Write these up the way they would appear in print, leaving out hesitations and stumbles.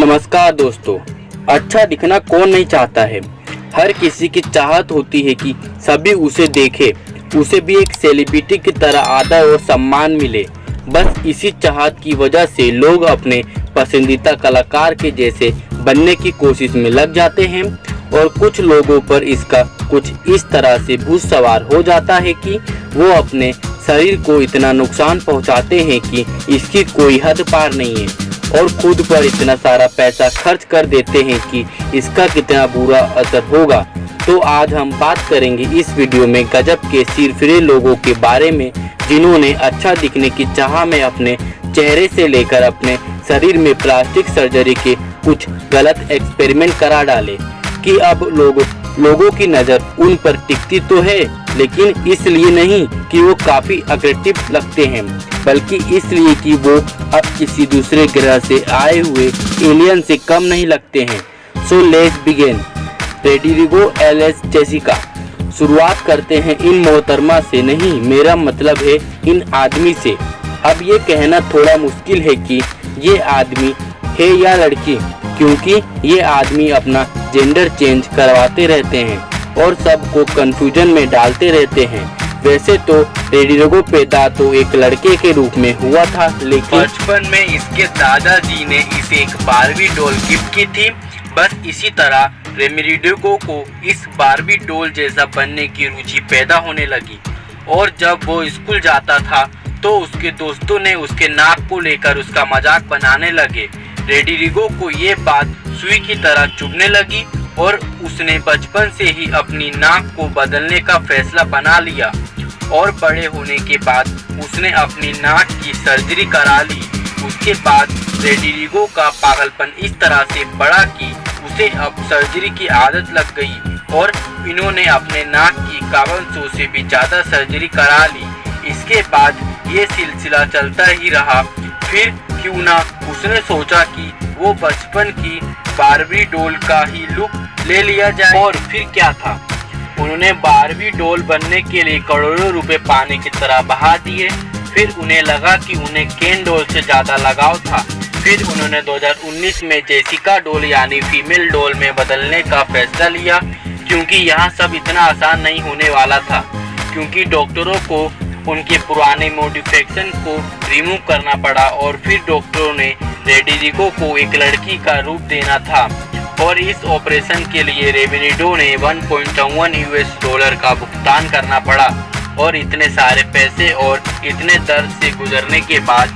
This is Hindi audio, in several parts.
नमस्कार दोस्तों। अच्छा दिखना कौन नहीं चाहता है। हर किसी की चाहत होती है कि सभी उसे देखें, उसे भी एक सेलिब्रिटी की तरह आदर और सम्मान मिले। बस इसी चाहत की वजह से लोग अपने पसंदीदा कलाकार के जैसे बनने की कोशिश में लग जाते हैं और कुछ लोगों पर इसका कुछ इस तरह से भूत सवार हो जाता है कि वो अपने शरीर को इतना नुकसान पहुंचाते हैं कि इसकी कोई हद पार नहीं है और खुद पर इतना सारा पैसा खर्च कर देते हैं कि इसका कितना बुरा असर होगा। तो आज हम बात करेंगे इस वीडियो में गजब के सिरफिरे लोगों के बारे में, जिन्होंने अच्छा दिखने की चाह में अपने चेहरे से लेकर अपने शरीर में प्लास्टिक सर्जरी के कुछ गलत एक्सपेरिमेंट करा डाले कि अब लोगों की नज़र उन पर टिकती तो है, लेकिन इसलिए नहीं कि वो काफ़ी अट्रैक्टिव लगते हैं, बल्कि इसलिए कि वो अब किसी दूसरे ग्रह से आए हुए एलियन से कम नहीं लगते हैं। So let's begin. रोड्रिगो एलेस जेसिका। शुरुआत करते हैं इन मोहतरमा से, नहीं मेरा मतलब है इन आदमी से। अब ये कहना थोड़ा मुश्किल है कि ये आदमी है या लड़की, क्योंकि ये आदमी अपना जेंडर चेंज करवाते रहते हैं और सबको कंफ्यूजन में डालते रहते हैं। वैसे तो रोड्रिगो पैदा तो एक लड़के के रूप में हुआ था, लेकिन बचपन में इसके दादाजी ने इसे एक बारबी डॉल गिफ्ट की थी। बस इसी तरह रोड्रिगो को इस बारबी डॉल जैसा बनने की रुचि पैदा होने लगी और जब वो स्कूल जाता था तो उसके दोस्तों ने उसके नाक को लेकर उसका मजाक बनाने लगे। रोड्रिगो को ये बात सुई की तरह चुभने लगी और उसने बचपन से ही अपनी नाक को बदलने का फैसला बना लिया और बड़े होने के बाद उसने अपनी नाक की सर्जरी करा ली। उसके बाद रोड्रिगो का पागलपन इस तरह से बढ़ा कि उसे अब सर्जरी की आदत लग गई और इन्होंने अपने नाक की 5100 से भी ज़्यादा सर्जरी करा ली। इसके बाद ये सिलसिला चलता ही रहा। फिर क्यों ना उसने सोचा कि वो बचपन की बारबी डॉल का ही लुक ले लिया जाए, और फिर क्या था, उन्होंने बारबी डॉल बनने के लिए करोड़ों रुपए पानी की तरह बहा दिए। फिर उन्हें लगा कि उन्हें केन डॉल से ज़्यादा लगाव था। फिर उन्होंने 2019 में जेसिका डॉल यानी फीमेल डॉल में बदलने का फैसला लिया, क्योंकि यहाँ सब इतना आसान नहीं होने वाला था, क्योंकि डॉक्टरों को उनके पुराने मॉडिफिकेशन को रिमूव करना पड़ा और फिर डॉक्टरों ने रोड्रिगो को एक लड़की का रूप देना था और इस ऑपरेशन के लिए रोड्रिगो ने $1.1 का भुगतान करना पड़ा। और इतने सारे पैसे और इतने दर्द से गुजरने के बाद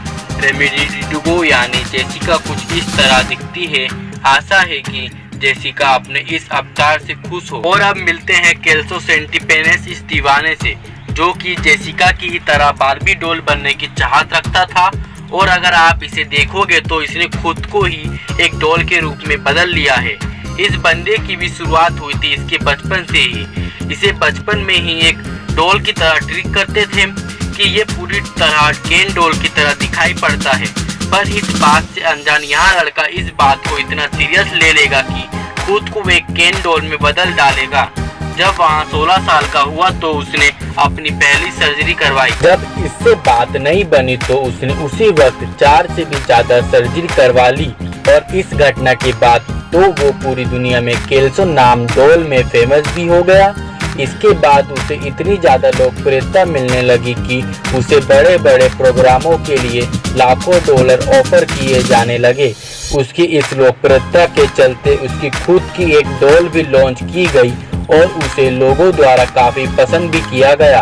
रोड्रिगो यानी जेसिका कुछ इस तरह दिखती है। आशा है कि जेसिका अपने इस अवतार से खुश हो। और अब मिलते हैं केल्सो सेंटिपेनेस इस दीवाने से, जो कि जेसिका की ही तरह बारबी डॉल बनने की चाहत रखता था। और अगर आप इसे देखोगे तो इसने खुद को ही एक डॉल के रूप में बदल लिया है। इस बंदे की भी शुरुआत हुई थी इसके बचपन से ही। इसे बचपन में ही एक डॉल की तरह ट्रीट करते थे कि ये पूरी तरह केन डॉल की तरह दिखाई पड़ता है। पर इस बात से अनजान यहाँ लड़का इस बात को इतना सीरियस ले लेगा कि खुद को एक केन डॉल में बदल डालेगा। जब वहाँ 16 साल का हुआ तो उसने अपनी पहली सर्जरी करवाई। जब इससे बात नहीं बनी तो उसने उसी वक्त 4 से भी ज्यादा सर्जरी करवा ली और इस घटना के बाद तो वो पूरी दुनिया में केल्सो नाम डॉल में फेमस भी हो गया। इसके बाद उसे इतनी ज्यादा लोकप्रियता मिलने लगी कि उसे बड़े बड़े प्रोग्रामों के लिए लाखों डॉलर ऑफर किए जाने लगे। उसकी इस लोकप्रियता के चलते उसकी खुद की एक डॉल भी लॉन्च की गई और उसे लोगों द्वारा काफी पसंद भी किया गया।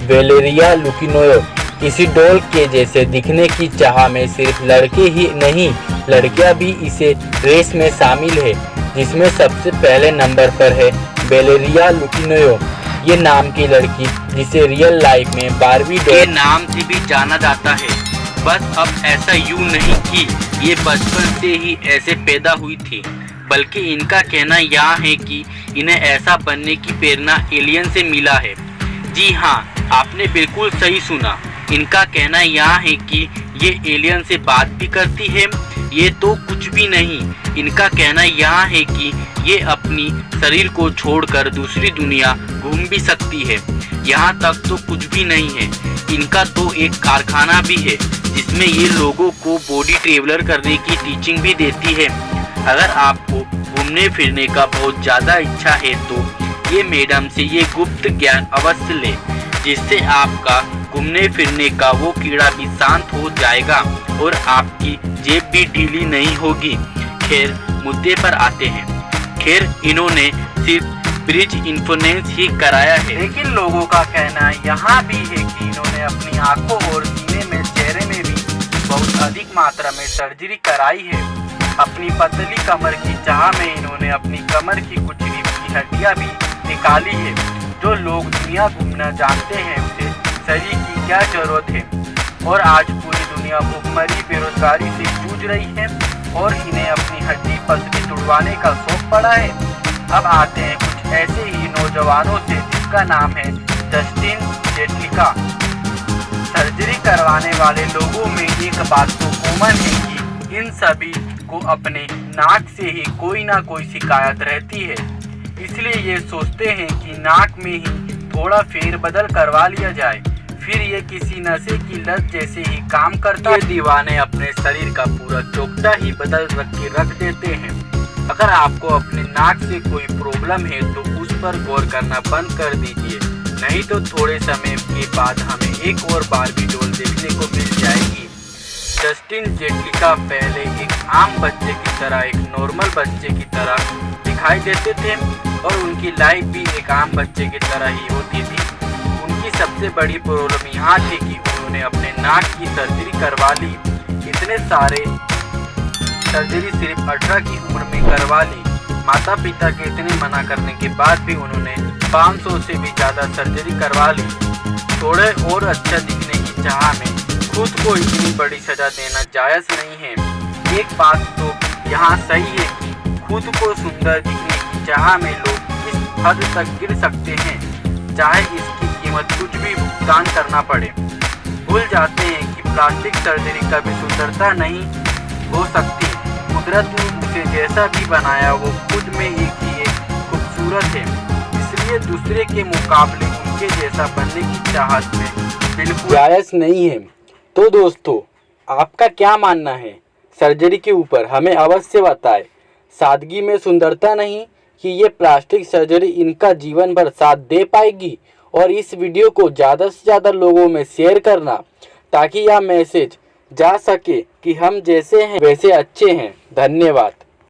वेलेरिया लुकिनोयो। इसी डॉल के जैसे दिखने की चाह में सिर्फ लड़के ही नहीं, लड़कियां भी इसे रेस में शामिल है, जिसमें सबसे पहले नंबर पर है वेलेरिया लुकिनोयो। ये नाम की लड़की, जिसे रियल लाइफ में बारबी डॉल के नाम से भी जाना जाता है। बस अब ऐसा यूं नहीं कि ये बचपन से ही ऐसे पैदा हुई थी, बल्कि इनका कहना यह है कि इन्हें ऐसा बनने की प्रेरणा एलियन से मिला है। जी हाँ, आपने बिल्कुल सही सुना। इनका कहना यह है कि ये एलियन से बात भी करती है। ये तो कुछ भी नहीं, इनका कहना यह है कि ये अपनी शरीर को छोड़कर दूसरी दुनिया घूम भी सकती है। यहाँ तक तो कुछ भी नहीं है, इनका तो एक कारखाना भी है जिसमें ये लोगों को बॉडी ट्रेवलर करने की टीचिंग भी देती है। अगर आपको घूमने फिरने का बहुत ज़्यादा इच्छा है तो ये मैडम से ये गुप्त ज्ञान अवश्य लें, जिससे आपका घूमने फिरने का वो कीड़ा भी शांत हो जाएगा और आपकी जेब भी ढीली नहीं होगी। खैर मुद्दे पर आते हैं। खैर इन्होंने सिर्फ ब्रिज इंफोनेंस ही कराया है, लेकिन लोगों का कहना यहाँ भी है कि इन्होंने अपनी आंखों और सीने में चेहरे में भी बहुत अधिक मात्रा में सर्जरी कराई है। अपनी पतली कमर की चाह में इन्होंने अपनी कमर की कुछ रीढ़ की हड्डियाँ भी निकाली है। जो लोग दुनिया घूमना जानते हैं उसे शरीर की क्या जरूरत है। और आज पूरी दुनिया भूखमरी बेरोजगारी से जूझ रही है और इन्हें अपनी हड्डी पसली तुड़वाने का शौक पड़ा है। अब आते हैं कुछ ऐसे ही नौजवानों से जिसका नाम है जस्टिन जेटलिका। सर्जरी करवाने वाले लोगों में एक बात तो कॉमन है कि इन सभी को अपने नाक से ही कोई ना कोई शिकायत रहती है, इसलिए ये सोचते हैं कि नाक में ही थोड़ा फेरबदल करवा लिया जाए, फिर ये किसी नशे की लत जैसे ही काम करता है। दीवाने अपने शरीर का पूरा चोखटा ही बदल के रख देते हैं। अगर आपको अपने नाक से कोई प्रॉब्लम है तो उस पर गौर करना बंद कर दीजिए, नहीं तो थोड़े समय के बाद हमें एक और बार्बी डॉल देखने को मिल जाएगी। जस्टिन जेटलिका पहले एक आम बच्चे की तरह, एक नॉर्मल बच्चे की तरह दिखाई देते थे और उनकी लाइफ भी एक आम बच्चे की तरह ही होती थी। उनकी सबसे बड़ी प्रॉब्लम यहाँ थी कि उन्होंने अपने नाक की सर्जरी करवा ली। इतने सारे सर्जरी सिर्फ 18 की उम्र में करवा ली। माता पिता के इतने मना करने के बाद भी उन्होंने 500 से भी ज़्यादा सर्जरी करवा ली। थोड़े और अच्छा दिखने की चाह में खुद को इतनी बड़ी सजा देना जायज़ नहीं है। एक बात तो यहाँ सही है कि खुद को सुंदर दिखने की चाह में लोग इस हद तक गिर सकते हैं, चाहे इसकी कीमत कुछ भी भुगतान करना पड़े। भूल जाते हैं कि प्लास्टिक सर्जरी कभी सुंदरता नहीं हो सकती। कुदरत ने उसे जैसा भी बनाया वो खुद में एक खूबसूरत है, इसलिए दूसरे के मुकाबले उनके जैसा बनने की चाहत में बिल्कुल जायज़ नहीं है। तो दोस्तों, आपका क्या मानना है सर्जरी के ऊपर? हमें अवश्य बताएं। सादगी में सुंदरता नहीं कि ये प्लास्टिक सर्जरी इनका जीवन भर साथ दे पाएगी। और इस वीडियो को ज़्यादा से ज़्यादा लोगों में शेयर करना ताकि यह मैसेज जा सके कि हम जैसे हैं वैसे अच्छे हैं। धन्यवाद।